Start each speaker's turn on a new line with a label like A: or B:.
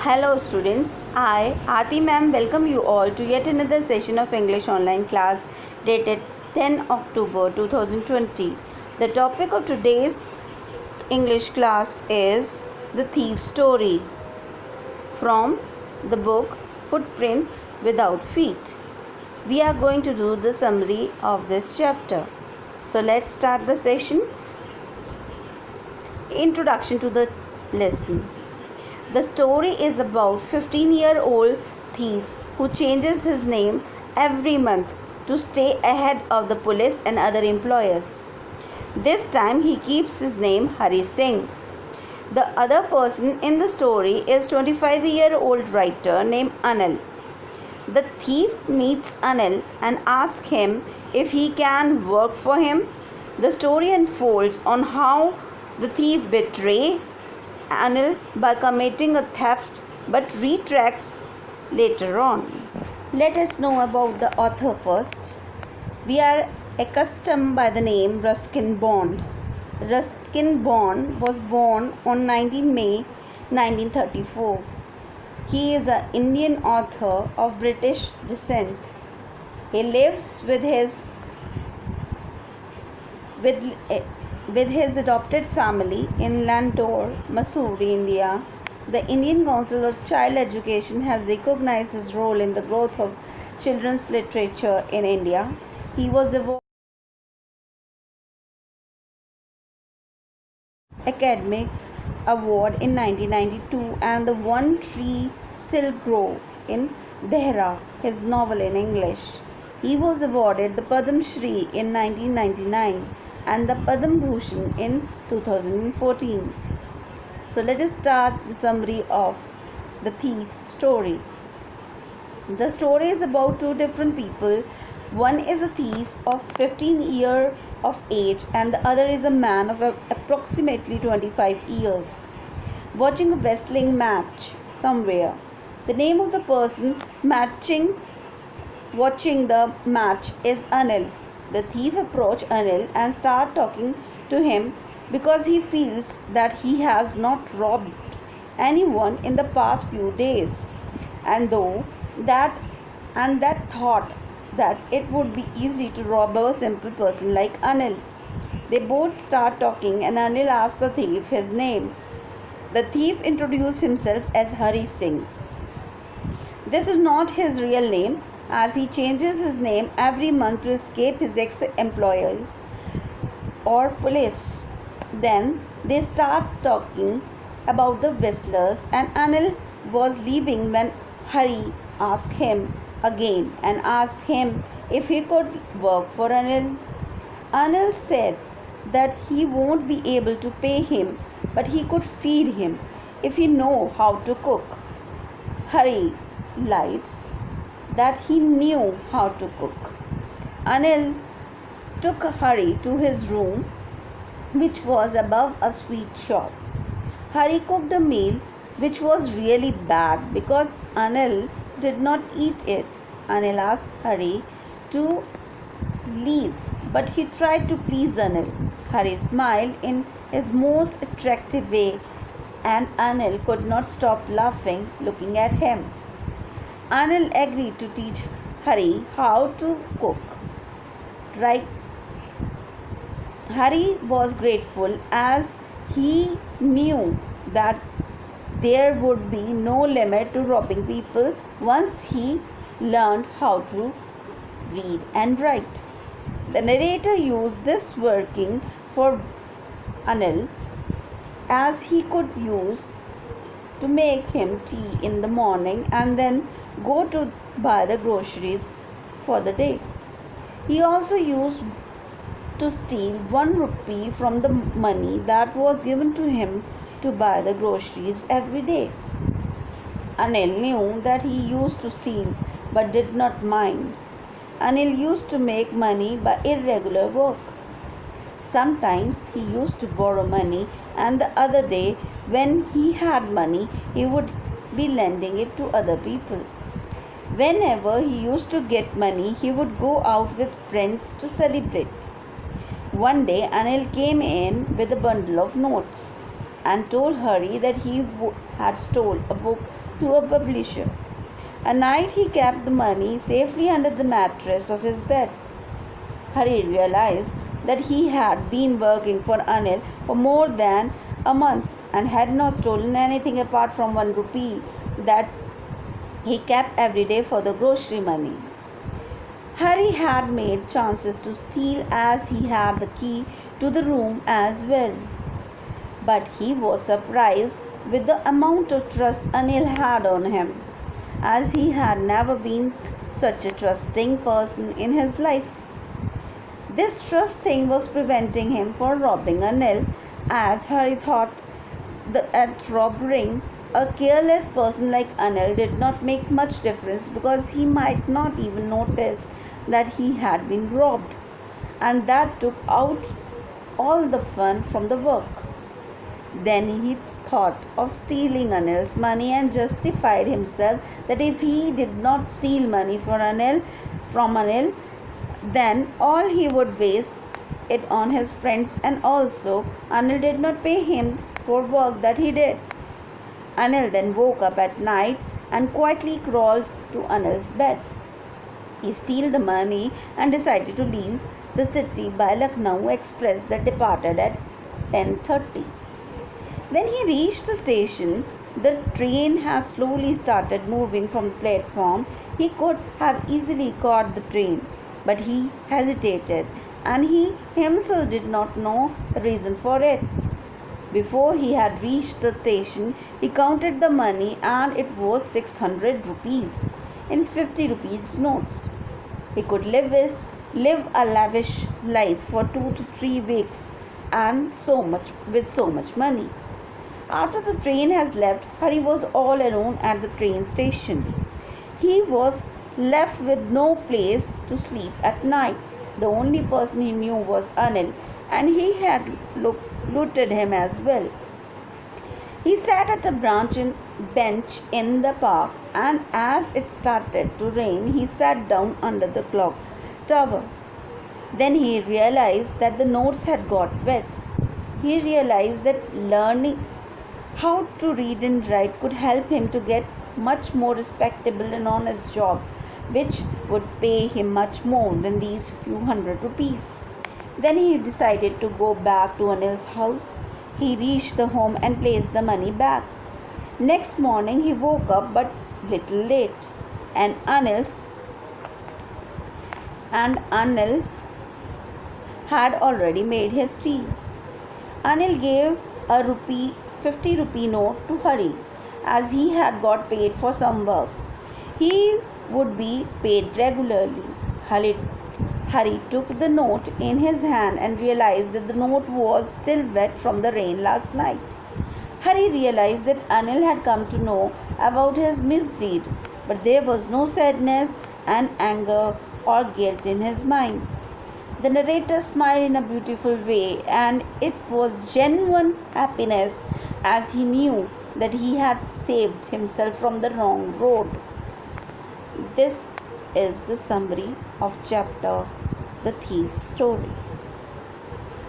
A: Hello students, I Aarti ma'am welcome you all to yet another session of English online class dated 10 October 2020. The topic of today's English class is The Thief's Story from the book Footprints Without Feet. We are going to do the summary of this chapter. So let's start the session. Introduction to the lesson. The story is about 15-year-old thief who changes his name every month to stay ahead of the police and other employers. This time he keeps his name Hari Singh. The other person in the story is 25-year-old writer named Anil. The thief meets Anil and asks him if he can work for him. The story unfolds on how the thief betrays Anil by committing a theft but retracts later on. Let us know about the author first. We are accustomed by the name Ruskin Bond. Ruskin Bond was born on 19 May 1934. He is an Indian author of British descent. He lives with his adopted family in Lantur, Mussoorie, India. The Indian Council of Child Education has recognized his role in the growth of children's literature in India. He was awarded Academic Award in 1992 and The One Tree Still Grows in Dehra, his novel in English. He was awarded the Padma Shri in 1999 and the Padma Bhushan in 2014. So let us start the summary of the thief story. The story is about two different people. One is a thief of 15 years of age and the other is a man of approximately 25 years watching a wrestling match somewhere. The name of the person watching the match is Anil. The thief approaches Anil and starts talking to him because he feels that he has not robbed anyone in the past few days, and that thought that it would be easy to rob a simple person like Anil. They both start talking and Anil asks the thief his name. The thief introduces himself as Hari Singh. This is not his real name, as he changes his name every month to escape his ex-employers or police. Then they start talking about the wrestlers and Anil was leaving when Hari asked him again and asked him if he could work for Anil. Anil said that he won't be able to pay him, but he could feed him if he know how to cook. Hari lied that he knew how to cook. Anil took Hari to his room, which was above a sweet shop. Hari cooked a meal which was really bad because Anil did not eat it. Anil asked Hari to leave, but he tried to please Anil. Hari smiled in his most attractive way, and Anil could not stop laughing looking at him. Anil agreed to teach Hari how to cook. Right? Hari was grateful as he knew that there would be no limit to robbing people once he learned how to read and write. The narrator used this working for Anil as he could use to make him tea in the morning and then go to buy the groceries for the day. He also used to steal 1 rupee from the money that was given to him to buy the groceries every day. Anil knew that he used to steal but did not mind. Anil used to make money by irregular work. Sometimes he used to borrow money, and the other day when he had money he would be lending it to other people. Whenever he used to get money, he would go out with friends to celebrate. One day Anil came in with a bundle of notes. and told Hari that he had stolen a book to a publisher. At night he kept the money safely under the mattress of his bed. Hari realized that he had been working for Anil for more than a month and had not stolen anything apart from 1 rupee that he kept every day for the grocery money. Hari had made chances to steal as he had the key to the room as well. But he was surprised with the amount of trust Anil had on him, as he had never been such a trusting person in his life. This trust thing was preventing him from robbing Anil, as Hari thought that robbing a careless person like Anil did not make much difference because he might not even notice that he had been robbed, and that took out all the fun from the work. Then he thought of stealing Anil's money and justified himself that if he did not steal money from Anil, then all he would waste it on his friends, and also Anil did not pay him for work that he did. Anil then woke up at night and quietly crawled to Anil's bed. He stole the money and decided to leave the city by Lucknow express that departed at 10:30. When he reached the station, the train had slowly started moving from the platform. He could have easily caught the train, but he hesitated, and he himself did not know the reason for it. Before he had reached the station, he counted the money, and it was 600 rupees in 50 rupees notes. He could live a lavish life for 2 to 3 weeks and with so much money. After the train has left, Hari was all alone at the train station. He was left with no place to sleep at night. The only person he knew was Anil, and he had looted him as well. He sat at a bench in the park, and as it started to rain, he sat down under the clock tower. Then he realized that the notes had got wet. He realized that learning how to read and write could help him to get much more respectable and honest job, which would pay him much more than these few hundred rupees. Then he decided to go back to Anil's house. He reached the home and placed the money back. Next morning he woke up but little late, and Anil had already made his tea. Anil gave a 50 rupee note to Hari, as he had got paid for some work. He would be paid regularly. Hari took the note in his hand and realized that the note was still wet from the rain last night. Hari realized that Anil had come to know about his misdeed, but there was no sadness and anger or guilt in his mind. The narrator smiled in a beautiful way, and it was genuine happiness, as he knew that he had saved himself from the wrong road. This is the summary of chapter The Thief's Story.